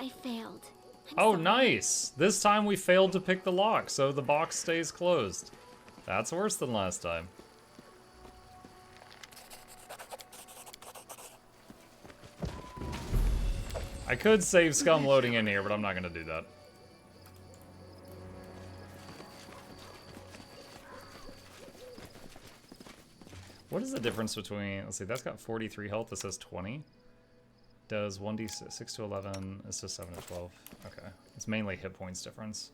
I failed. Oh, nice! This time we failed to pick the lock, so the box stays closed. That's worse than last time. I could save scum loading in here, but I'm not gonna do that. What is the difference between, let's see, that's got 43 health, this says 20. Does 1d6 to 11, this is 7 to 12. Okay, it's mainly hit points difference.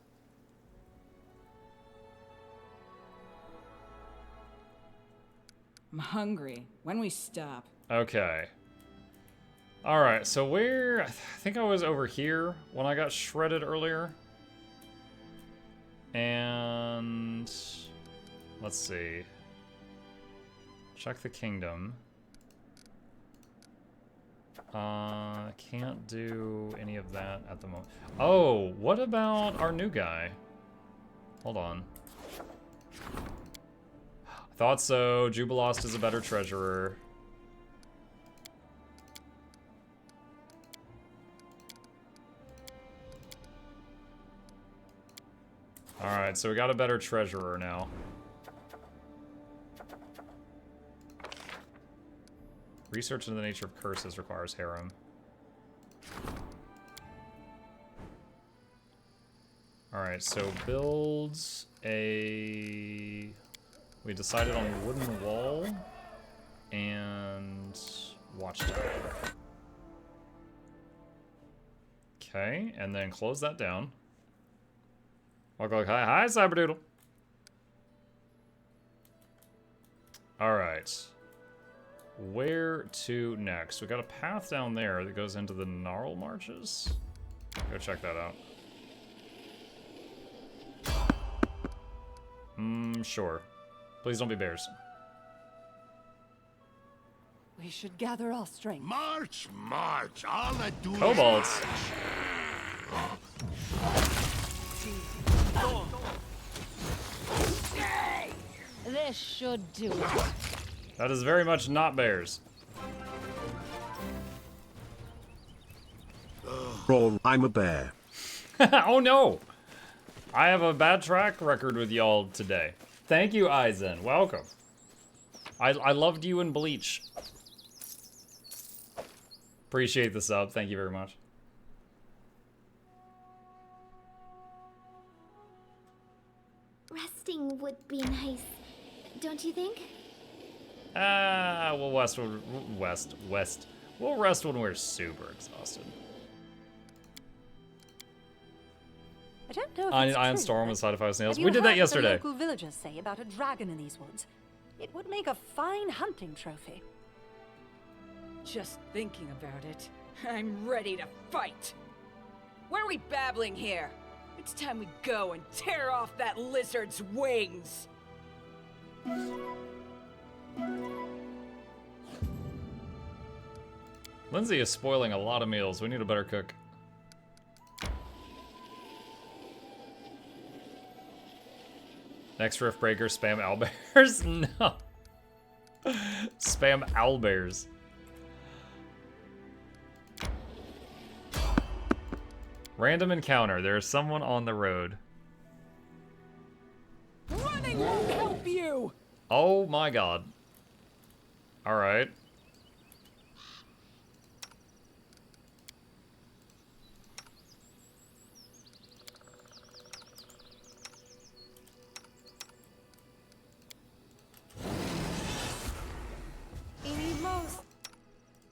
I'm hungry. When we stop? Okay. Alright, so where, I think I was over here when I got shredded earlier. And, let's see. Check the kingdom. Can't do any of that at the moment. Oh, what about our new guy? Hold on. Thought so. Jubilost is a better treasurer. Alright, so we got a better treasurer now. Research into the nature of curses requires harem. Alright, so builds a... We decided on a wooden wall and watchtower. Okay, and then close that down. I'll go, hi, Cyberdoodle. Alright. Where to next? We got a path down there that goes into the Gnarl Marches. Go check that out. Sure. Please don't be bears. We should gather our strength. March, march! All that do Kobolds. This should do it. That is very much not bears. Roll, I'm a bear. Oh no! I have a bad track record with y'all today. Thank you, Aizen. Welcome. I loved you in Bleach. Appreciate the sub. Thank you very much. Resting would be nice, don't you think? Well, West. We'll rest when we're super exhausted. I don't know if it's Iron true, Storm but with side of 5 snails. have We you did that heard yesterday. What the local villagers say about a dragon in these woods? It would make a fine hunting trophy. Just thinking about it, I'm ready to fight. What are we babbling here? It's time we go and tear off that lizard's wings. Lindsay is spoiling a lot of meals. We need a better cook. Next Rift Breaker, spam owlbears? No. Spam owlbears. Random encounter. There is someone on the road. Running won't help you! Oh my god. Alright.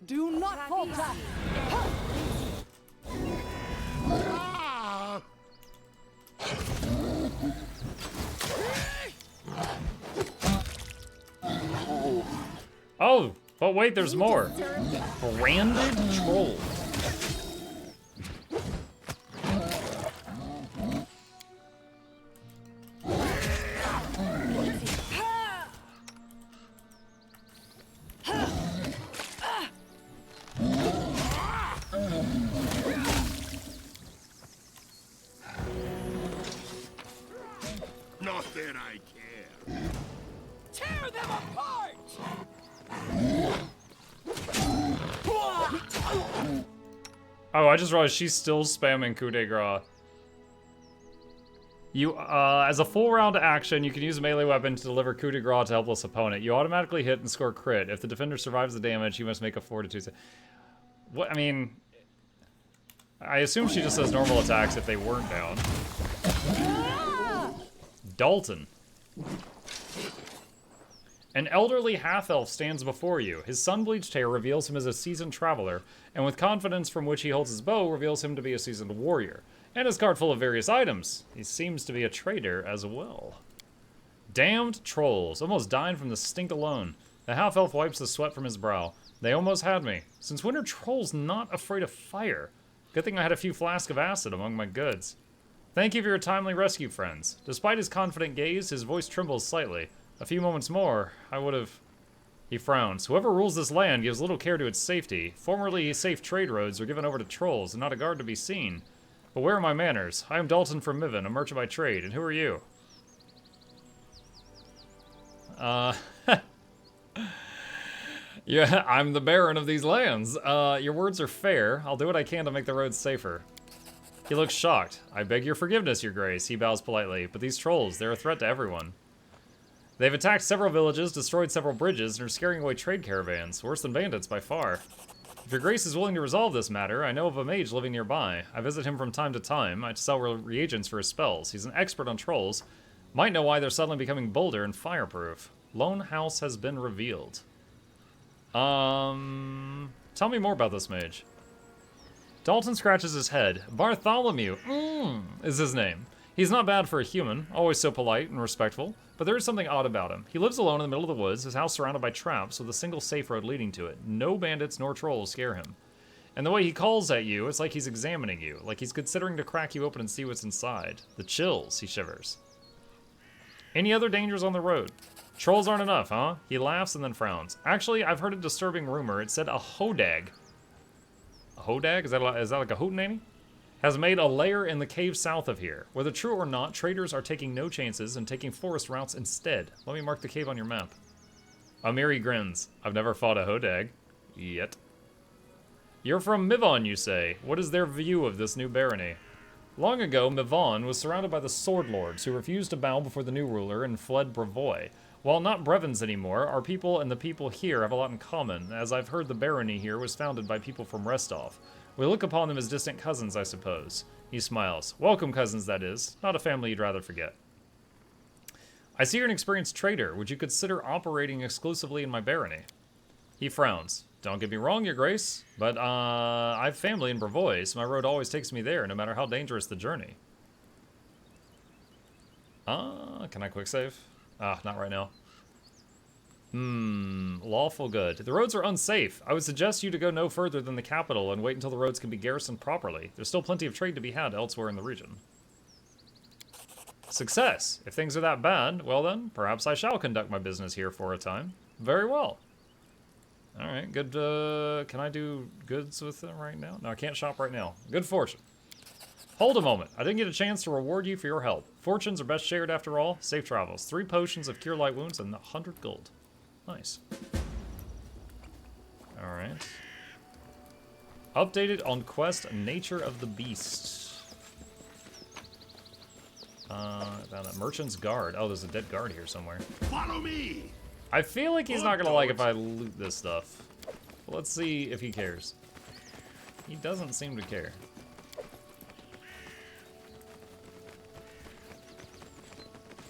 Do not fall back. Oh, but wait, there's more. Branded trolls. Not that I care. Tear them apart! Oh, I just realized she's still spamming coup de grace. You, as a full round action, you can use a melee weapon to deliver coup de grace to a helpless opponent. You automatically hit and score crit. If the defender survives the damage, you must make a fortitude. What, I mean, I assume she just does normal attacks if they weren't down. Dalton. An elderly half-elf stands before you. His sun-bleached hair reveals him as a seasoned traveler, and with confidence from which he holds his bow reveals him to be a seasoned warrior. And his cart full of various items. He seems to be a trader as well. Damned trolls, almost dying from the stink alone. The half-elf wipes the sweat from his brow. They almost had me. Since when are trolls not afraid of fire? Good thing I had a few flasks of acid among my goods. Thank you for your timely rescue, friends. Despite his confident gaze, his voice trembles slightly. A few moments more, I would have... He frowns. Whoever rules this land gives little care to its safety. Formerly safe trade roads are given over to trolls and not a guard to be seen. But where are my manners? I am Dalton from Miven, a merchant by trade, and who are you? Yeah, I'm the Baron of these lands. Your words are fair. I'll do what I can to make the roads safer. He looks shocked. I beg your forgiveness, your grace, he bows politely. But these trolls, they're a threat to everyone. They've attacked several villages, destroyed several bridges, and are scaring away trade caravans. Worse than bandits by far. If your grace is willing to resolve this matter, I know of a mage living nearby. I visit him from time to time. I sell reagents for his spells. He's an expert on trolls. Might know why they're suddenly becoming bolder and fireproof. Lone House has been revealed. Tell me more about this mage. Dalton scratches his head. Bartholomew, is his name. He's not bad for a human, always so polite and respectful, but there is something odd about him. He lives alone in the middle of the woods, his house surrounded by traps with a single safe road leading to it. No bandits nor trolls scare him. And the way he calls at you, it's like he's examining you, like he's considering to crack you open and see what's inside. The chills, he shivers. Any other dangers on the road? Trolls aren't enough, huh? He laughs and then frowns. Actually, I've heard a disturbing rumor. It said a hodag. A hodag? Is that like a hootenanny? Has made a lair in the cave south of here. Whether true or not, traders are taking no chances and taking forest routes instead. Let me mark the cave on your map. Amiri grins. I've never fought a hodag. Yet. You're from Mivon, you say. What is their view of this new barony? Long ago, Mivon was surrounded by the sword lords who refused to bow before the new ruler and fled Brevoy. While not Brevins anymore, our people and the people here have a lot in common, as I've heard the barony here was founded by people from Restov. We look upon them as distant cousins, I suppose. He smiles. Welcome cousins, that is. Not a family you'd rather forget. I see you're an experienced trader. Would you consider operating exclusively in my barony? He frowns. Don't get me wrong, your grace, but I've family in Brevoy, so my road always takes me there, no matter how dangerous the journey. Can I quick save? Not right now. Lawful good. The roads are unsafe. I would suggest you to go no further than the capital and wait until the roads can be garrisoned properly. There's still plenty of trade to be had elsewhere in the region. Success. If things are that bad, well then, perhaps I shall conduct my business here for a time. Very well. Alright, good, can I do goods with them right now? No, I can't shop right now. Good fortune. Hold a moment. I didn't get a chance to reward you for your help. Fortunes are best shared after all. Safe travels. 3 potions of cure light wounds and 100 gold. Nice. Alright. Updated on quest Nature of the Beast. Found a Merchant's Guard. Oh, there's a dead guard here somewhere. Follow me! I feel like he's not gonna like if I loot this stuff. But let's see if he cares. He doesn't seem to care.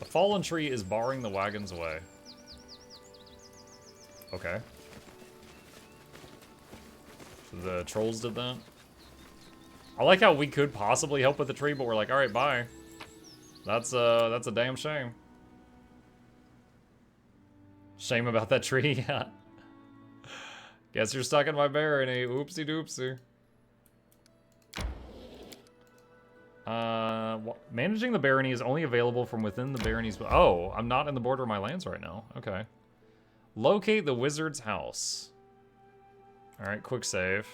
The fallen tree is barring the wagon's way. Okay. So the trolls did that. I like how we could possibly help with the tree, but we're like, alright, bye. That's a damn shame. Shame about that tree, yeah. Guess you're stuck in my barony. Oopsie doopsie. Managing the barony is only available from within the barony's... Oh, I'm not in the border of my lands right now. Okay. Locate the wizard's house. Alright, quick save.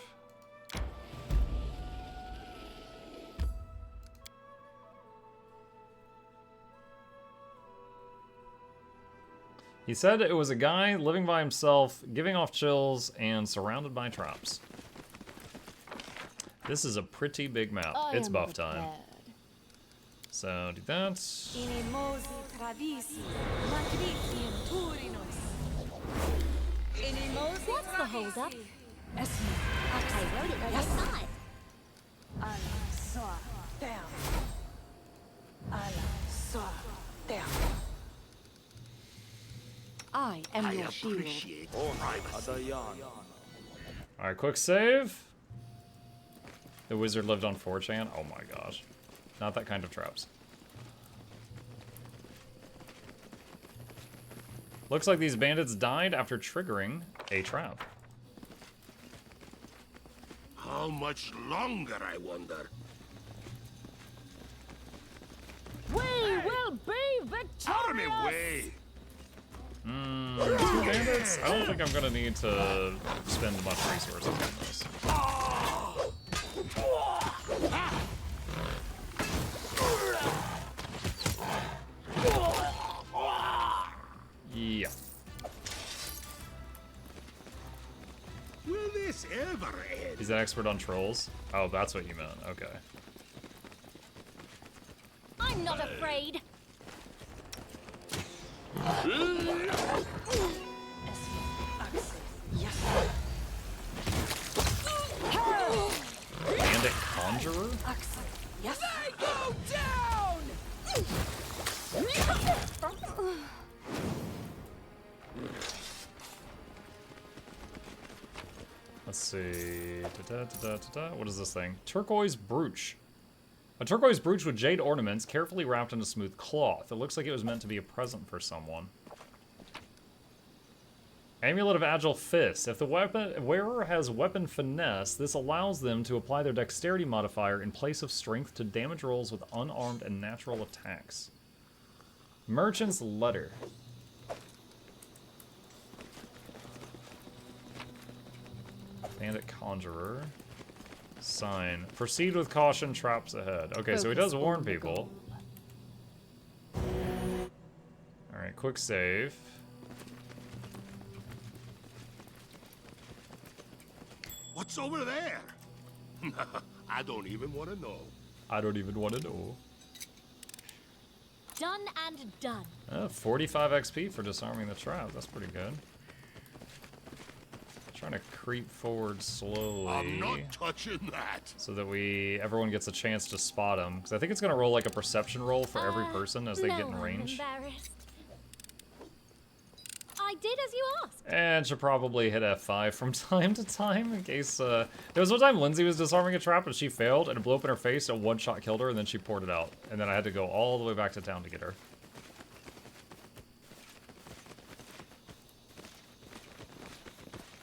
He said it was a guy living by himself, giving off chills, and surrounded by traps. This is a pretty big map. I It's am buff time. prepared. So do that. Inimosi tradisi, matricium turinos. Inimosi What's the hold up? Esme. I wrote it like I saw it. Ala sa down. Ala sa down. I am I your shield. appreciate privacy. Alright, quick save. The wizard lived on 4chan. Oh my gosh. Not that kind of traps. Looks like these bandits died after triggering a trap. How much longer, I wonder? We will be victorious! Out of my way! Two bandits? I don't think I'm gonna need to spend much resources on this. Yeah. Will this ever end? He's an expert on trolls? Oh, that's what you meant. Okay. I'm not afraid. Bandit conjurer? They go down! Let's see. What is this thing? Turquoise brooch. A turquoise brooch with jade ornaments carefully wrapped in a smooth cloth. It looks like it was meant to be a present for someone. Amulet of Agile Fist. If the wearer has weapon finesse, this allows them to apply their dexterity modifier in place of strength to damage rolls with unarmed and natural attacks. Merchant's Letter. Bandit Conjurer. Sign. Proceed with caution, traps ahead. Okay, so he does warn people. Alright, quick save. What's over there? I don't even want to know. I don't even want to know. Done and done. 45 XP for disarming the trap. That's pretty good. Trying to creep forward slowly. I'm not touching that. So that everyone gets a chance to spot him. Because I think it's going to roll like a perception roll for every person as they get in range. Embarrassed. I did as you asked. And should probably hit F5 from time to time in case, there was one time Lindsay was disarming a trap and she failed and it blew up in her face and one-shot killed her and then she poured it out. And then I had to go all the way back to town to get her.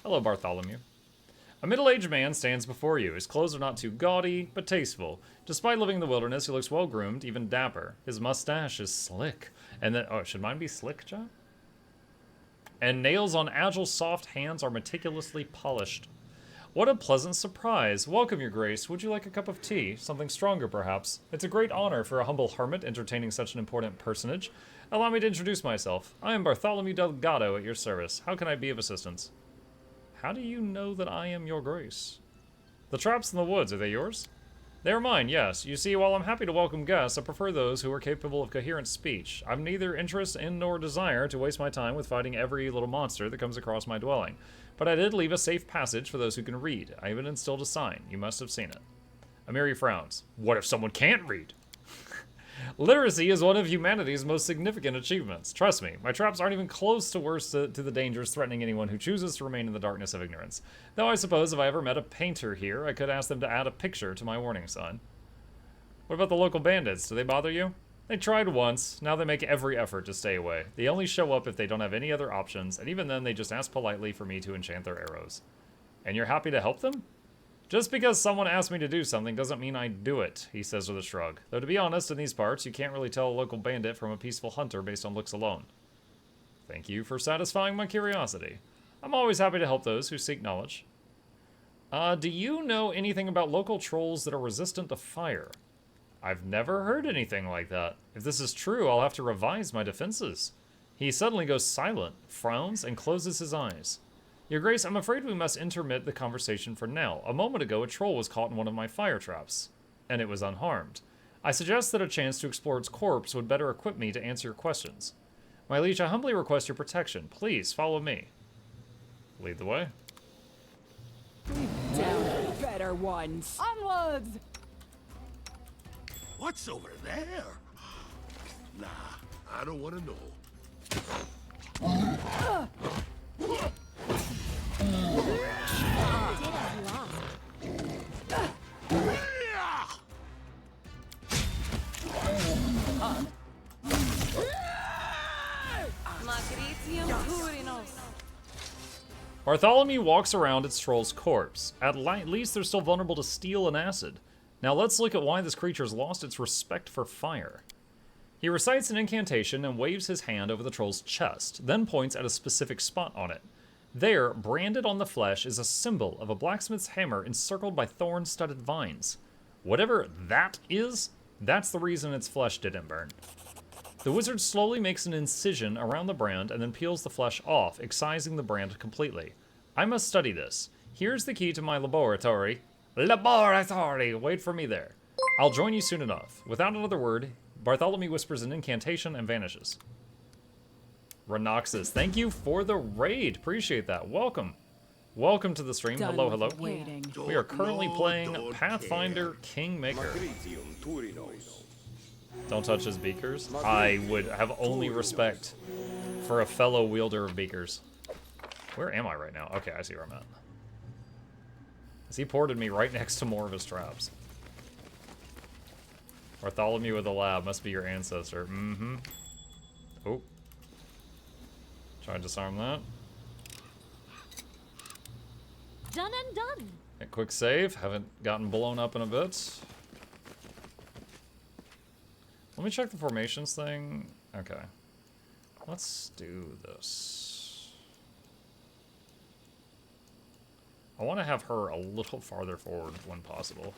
Hello, Bartholomew. A middle-aged man stands before you. His clothes are not too gaudy, but tasteful. Despite living in the wilderness, he looks well-groomed, even dapper. His mustache is slick. And then, oh, should mine be slick, John? And nails on agile, soft hands are meticulously polished. What a pleasant surprise. Welcome, Your Grace. Would you like a cup of tea? Something stronger, perhaps? It's a great honor for a humble hermit entertaining such an important personage. Allow me to introduce myself. I am Bartholomew Delgado at your service. How can I be of assistance? How do you know that I am Your Grace? The traps in the woods, are they yours? They are mine, yes. You see, while I'm happy to welcome guests, I prefer those who are capable of coherent speech. I've neither interest in nor desire to waste my time with fighting every little monster that comes across my dwelling. But I did leave a safe passage for those who can read. I even instilled a sign. You must have seen it. Amiri frowns. What if someone can't read? Literacy is one of humanity's most significant achievements. Trust me, my traps aren't even close to worse to the dangers threatening anyone who chooses to remain in the darkness of ignorance. Though I suppose if I ever met a painter here, I could ask them to add a picture to my warning sign. What about the local bandits? Do they bother you? They tried once, now they make every effort to stay away. They only show up if they don't have any other options, and even then they just ask politely for me to enchant their arrows. And you're happy to help them? Just because someone asked me to do something doesn't mean I do it, he says with a shrug. Though to be honest, in these parts, you can't really tell a local bandit from a peaceful hunter based on looks alone. Thank you for satisfying my curiosity. I'm always happy to help those who seek knowledge. Do you know anything about local trolls that are resistant to fire? I've never heard anything like that. If this is true, I'll have to revise my defenses. He suddenly goes silent, frowns, and closes his eyes. Your Grace, I'm afraid we must intermit the conversation for now. A moment ago, a troll was caught in one of my fire traps, and it was unharmed. I suggest that a chance to explore its corpse would better equip me to answer your questions. My liege, I humbly request your protection. Please, follow me. Lead the way. Down better ones. Onwards! What's over there? Nah, I don't want to know. Did as you asked. Bartholomew walks around its troll's corpse. At least they're still vulnerable to steel and acid. Now let's look at why this creature's lost its respect for fire. He recites an incantation and waves his hand over the troll's chest, then points at a specific spot on it. There, branded on the flesh, is a symbol of a blacksmith's hammer encircled by thorn-studded vines. Whatever that is, that's the reason its flesh didn't burn. The wizard slowly makes an incision around the brand and then peels the flesh off, excising the brand completely. I must study this. Here's the key to my laboratory. Laboratory! Wait for me there. I'll join you soon enough. Without another word, Bartholomew whispers an incantation and vanishes. Renoxus, thank you for the raid. Appreciate that. Welcome. Welcome to the stream. Done Hello, with hello. waiting. We are currently playing Don't Pathfinder care. Kingmaker. Don't touch his beakers. I would have only respect for a fellow wielder of beakers. Where am I right now? Okay, I see where I'm at. He ported me right next to more of his traps. Bartholomew of the lab must be your ancestor. Mm-hmm. Oh. Try to disarm that. Done and done. A quick save. Haven't gotten blown up in a bit. Let me check the formations thing. Okay. Let's do this. I want to have her a little farther forward when possible.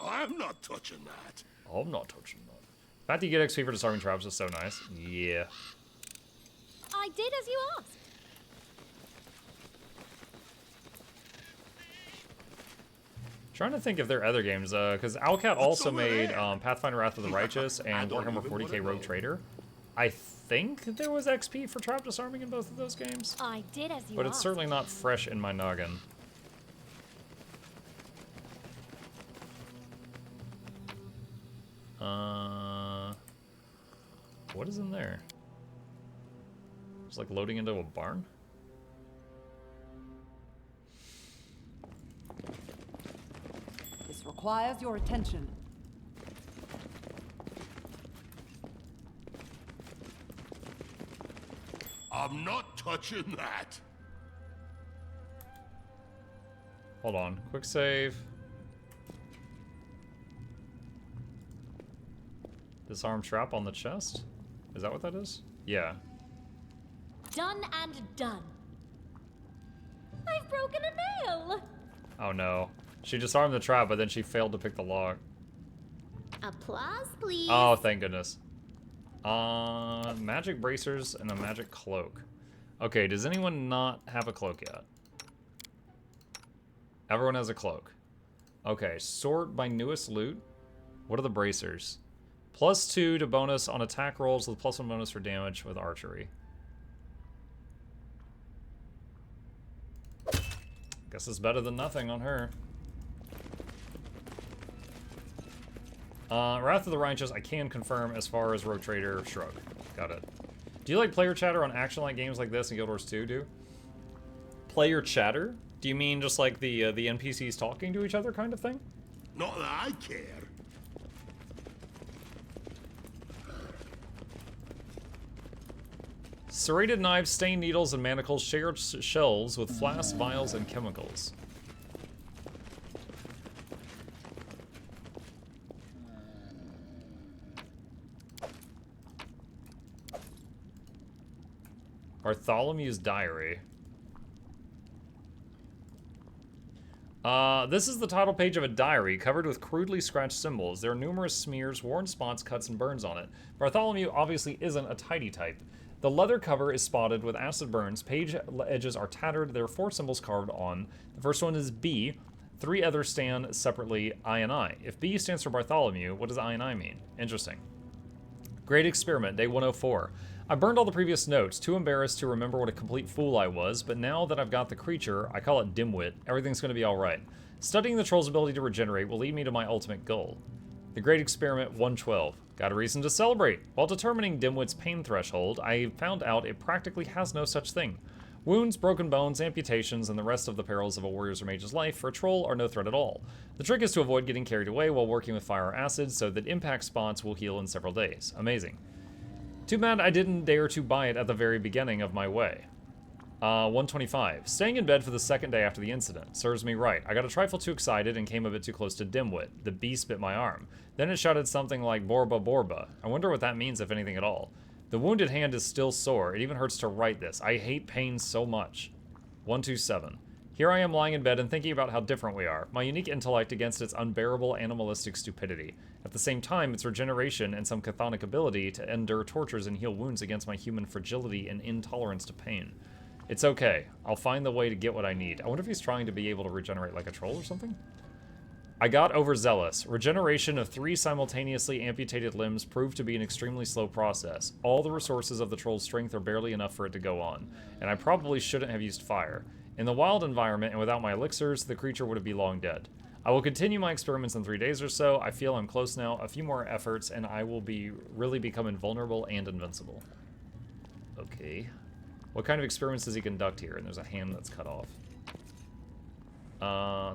I'm not touching that. I'm not touching that. The fact that you get XP for disarming traps is so nice. Yeah. I did as you asked. Trying to think if there are other games, because Owlcat also over made there? Pathfinder Wrath of the Righteous and don't Warhammer even 40k wanna Rogue know. Trader. I think there was XP for trap disarming in both of those games, I did as you but asked. it's certainly not fresh in my noggin. What is in there? It's like loading into a barn? This requires your attention. I'm not touching that. Hold on, quick save. Disarm trap on the chest? Is that what that is? Yeah. Done and done. I've broken a nail. Oh no. She disarmed the trap, but then she failed to pick the lock. Applause, please. Oh, thank goodness. Magic bracers and a magic cloak. Okay, does anyone not have a cloak yet? Everyone has a cloak. Okay, sort by newest loot. What are the bracers? +2 to bonus on attack rolls with +1 bonus for damage with archery. Guess it's better than nothing on her. Wrath of the Righteous, I can confirm as far as Rogue Trader, shrug. Got it. Do you like player chatter on action-like games like this and Guild Wars 2 do? Player chatter? Do you mean just like the NPCs talking to each other kind of thing? Not that I care. Serrated knives, stained needles, and manacles share shelves with flasks, vials, and chemicals. Bartholomew's diary. This is the title page of a diary covered with crudely scratched symbols. There are numerous smears, worn spots, cuts, and burns on it. Bartholomew obviously isn't a tidy type. The leather cover is spotted with acid burns. Page edges are tattered. There are 4 symbols carved on. The first one is B. 3 others stand separately, I and I. If B stands for Bartholomew, what does I and I mean? Interesting. Great experiment, day 104. I burned all the previous notes, too embarrassed to remember what a complete fool I was, but now that I've got the creature, I call it Dimwit, everything's going to be alright. Studying the troll's ability to regenerate will lead me to my ultimate goal. The Great Experiment 112. Got a reason to celebrate. While determining Dimwit's pain threshold, I found out it practically has no such thing. Wounds, broken bones, amputations, and the rest of the perils of a warrior's or mage's life for a troll are no threat at all. The trick is to avoid getting carried away while working with fire or acid so that impact spots will heal in several days. Amazing. Too bad I didn't dare to buy it at the very beginning of my way. 125. Staying in bed for the second day after the incident. Serves me right. I got a trifle too excited and came a bit too close to Dimwit. The beast bit my arm. Then it shouted something like Borba Borba. I wonder what that means, if anything at all. The wounded hand is still sore. It even hurts to write this. I hate pain so much. 127. Here I am lying in bed and thinking about how different we are. My unique intellect against its unbearable animalistic stupidity. At the same time, its regeneration and some chthonic ability to endure tortures and heal wounds against my human fragility and intolerance to pain. It's okay. I'll find the way to get what I need. I wonder if he's trying to be able to regenerate like a troll or something? I got overzealous. Regeneration of 3 simultaneously amputated limbs proved to be an extremely slow process. All the resources of the troll's strength are barely enough for it to go on, and I probably shouldn't have used fire. In the wild environment and without my elixirs, the creature would be long dead. I will continue my experiments in 3 days or so. I feel I'm close now. A few more efforts, and I will really become invulnerable and invincible. Okay. What kind of experiments does he conduct here? And there's a hand that's cut off.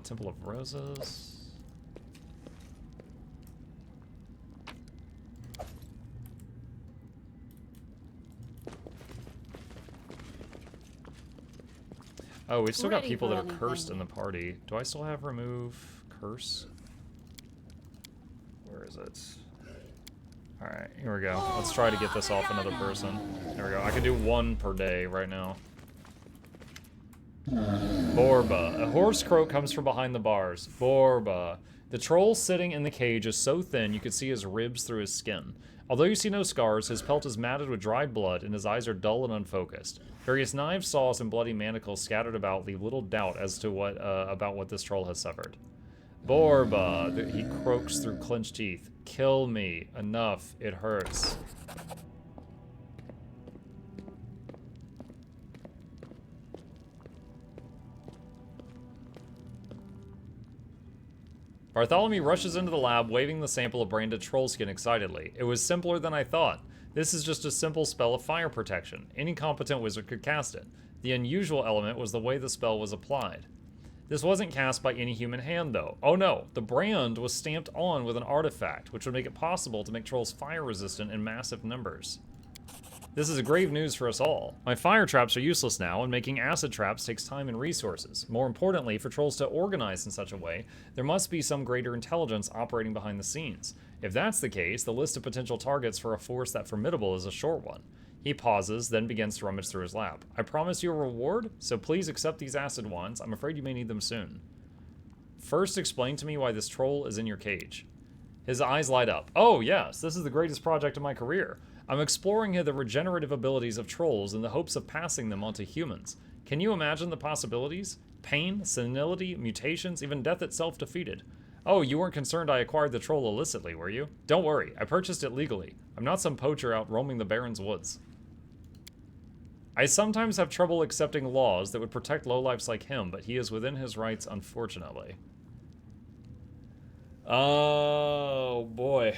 Temple of Roses. Oh, we've still got Ready people for that are anything. cursed in the party. Do I still have remove curse? Where is it? Alright, here we go. Let's try to get this off another person. There we go. I can do 1 per day right now. Borba. A hoarse croak comes from behind the bars. Borba. The troll sitting in the cage is so thin you could see his ribs through his skin. Although you see no scars, his pelt is matted with dried blood and his eyes are dull and unfocused. Various knives, saws, and bloody manacles scattered about leave little doubt as to about what this troll has suffered. Borba. He croaks through clenched teeth. Kill me. Enough. It hurts. Bartholomew rushes into the lab, waving the sample of branded troll skin excitedly. It was simpler than I thought. This is just a simple spell of fire protection. Any competent wizard could cast it. The unusual element was the way the spell was applied. This wasn't cast by any human hand, though. Oh no, the brand was stamped on with an artifact, which would make it possible to make trolls fire-resistant in massive numbers. This is grave news for us all. My fire traps are useless now, and making acid traps takes time and resources. More importantly, for trolls to organize in such a way, there must be some greater intelligence operating behind the scenes. If that's the case, the list of potential targets for a force that formidable is a short one. He pauses, then begins to rummage through his lap. I promise you a reward, so please accept these acid wands. I'm afraid you may need them soon. First, explain to me why this troll is in your cage. His eyes light up. Oh yes, this is the greatest project of my career. I'm exploring the regenerative abilities of trolls in the hopes of passing them onto humans. Can you imagine the possibilities? Pain, senility, mutations, even death itself defeated. Oh, you weren't concerned I acquired the troll illicitly, were you? Don't worry, I purchased it legally. I'm not some poacher out roaming the Baron's woods. I sometimes have trouble accepting laws that would protect lowlifes like him, but he is within his rights, unfortunately. Oh, boy.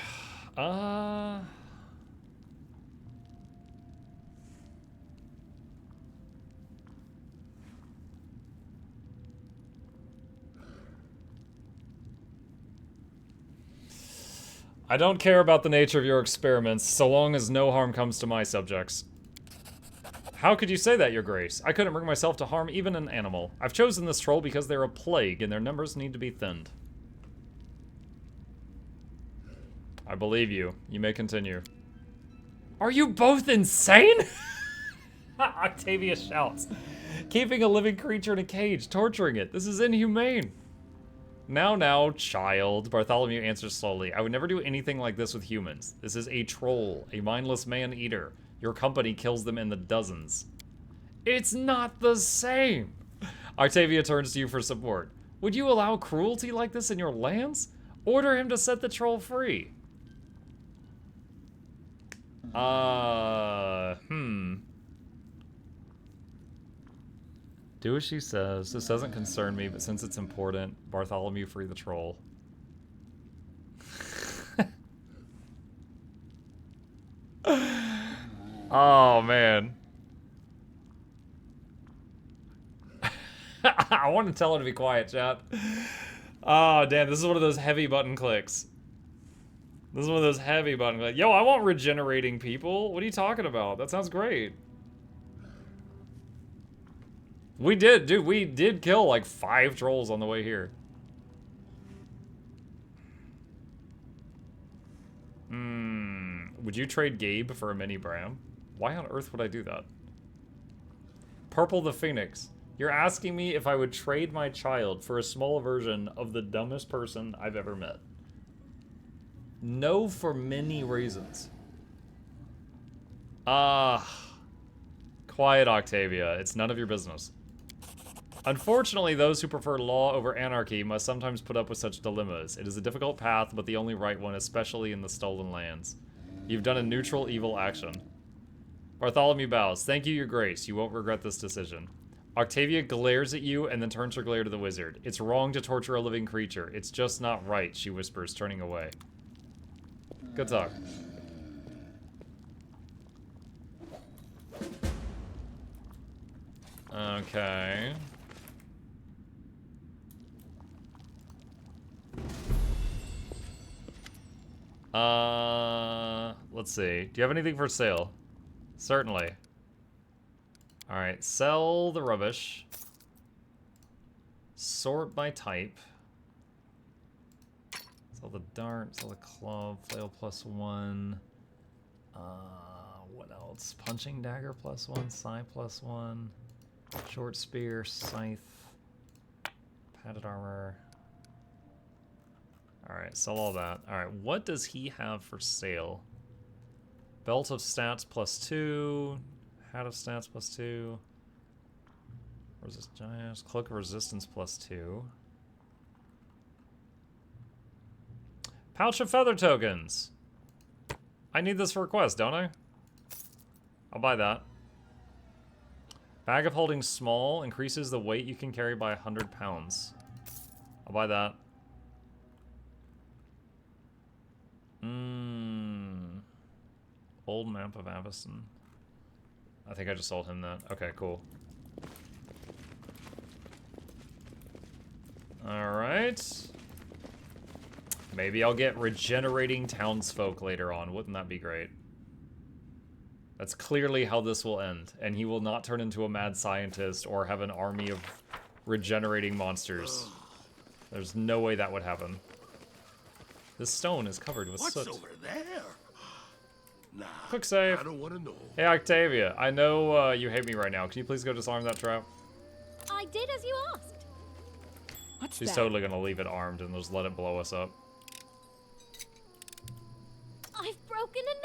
I don't care about the nature of your experiments, so long as no harm comes to my subjects. How could you say that, Your Grace? I couldn't bring myself to harm even an animal. I've chosen this troll because they're a plague, and their numbers need to be thinned. I believe you. You may continue. Are you both insane? Octavia shouts. Keeping a living creature in a cage, torturing it. This is inhumane. Now, child, Bartholomew answers slowly. I would never do anything like this with humans. This is a troll, a mindless man-eater. Your company kills them in the dozens. It's not the same. Octavia turns to you for support. Would you allow cruelty like this in your lands? Order him to set the troll free. Do as she says. This doesn't concern me, but since it's important, Bartholomew free the troll. Oh, man. I want to tell her to be quiet, chat. Oh, damn, this is one of those heavy button clicks. This is one of those heavy button clicks. Yo, I want regenerating people. What are you talking about? That sounds great. We did, dude, we did kill like 5 trolls on the way here. Would you trade Gabe for a mini Bram? Why on earth would I do that? Purple the Phoenix. You're asking me if I would trade my child for a small version of the dumbest person I've ever met. No, for many reasons. Quiet, Octavia. It's none of your business. Unfortunately, those who prefer law over anarchy must sometimes put up with such dilemmas. It is a difficult path, but the only right one, especially in the stolen lands. You've done a neutral evil action. Bartholomew bows. Thank you, your grace. You won't regret this decision. Octavia glares at you and then turns her glare to the wizard. It's wrong to torture a living creature. It's just not right, she whispers, turning away. Good talk. Okay. Let's see. Do you have anything for sale? Certainly. Alright, sell the rubbish. Sort by type. Sell the dart, sell the club, flail +1. What else? Punching dagger +1, sai +1. Short spear, scythe. Padded armor. Alright, sell all that. Alright, what does he have for sale? Belt of stats +2. Hat of stats +2. Resist giants. Cloak of resistance +2. Pouch of feather tokens. I need this for a quest, don't I? I'll buy that. Bag of holding small increases the weight you can carry by 100 pounds. I'll buy that. Old map of Avison. I think I just sold him that. Okay, cool. Alright. Maybe I'll get regenerating townsfolk later on. Wouldn't that be great? That's clearly how this will end. And he will not turn into a mad scientist or have an army of regenerating monsters. There's no way that would happen. This stone is covered with soot. What's over there? Nah, Quick save. I don't want to know. Hey, Octavia. I know you hate me right now. Can you please go disarm that trap? I did as you asked. What's She's that? totally gonna leave it armed and just let it blow us up. I've broken a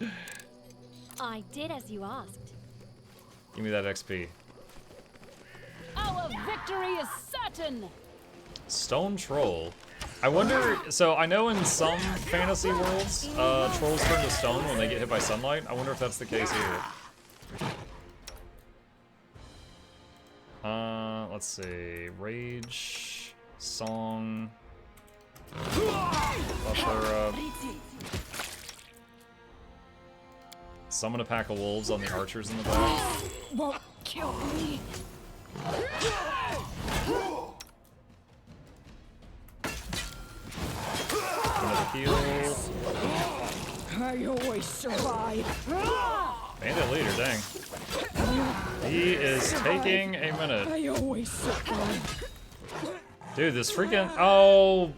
nail. I did as you asked. Give me that XP. Our victory is certain! Stone troll. I wonder, so I know in some fantasy worlds, trolls turn to stone when they get hit by sunlight. I wonder if that's the case here. Let's see. Rage, song, buffer up. Summon a pack of wolves on the archers in the back. Won't kill me! Another heal. I always survive! Bandit leader, dang. He is taking a minute. I always survive! Dude, this freaking... Oh!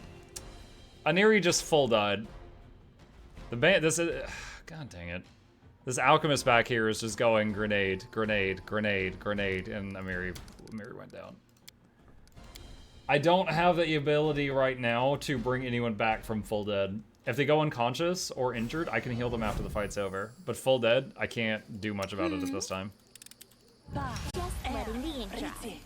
Aniri just full died. The band... This is... God dang it. This alchemist back here is just going grenade, grenade, grenade, grenade, and Amiri went down. I don't have the ability right now to bring anyone back from full dead. If they go unconscious or injured, I can heal them after the fight's over. But full dead, I can't do much about it at this time. Just letting the ink dry.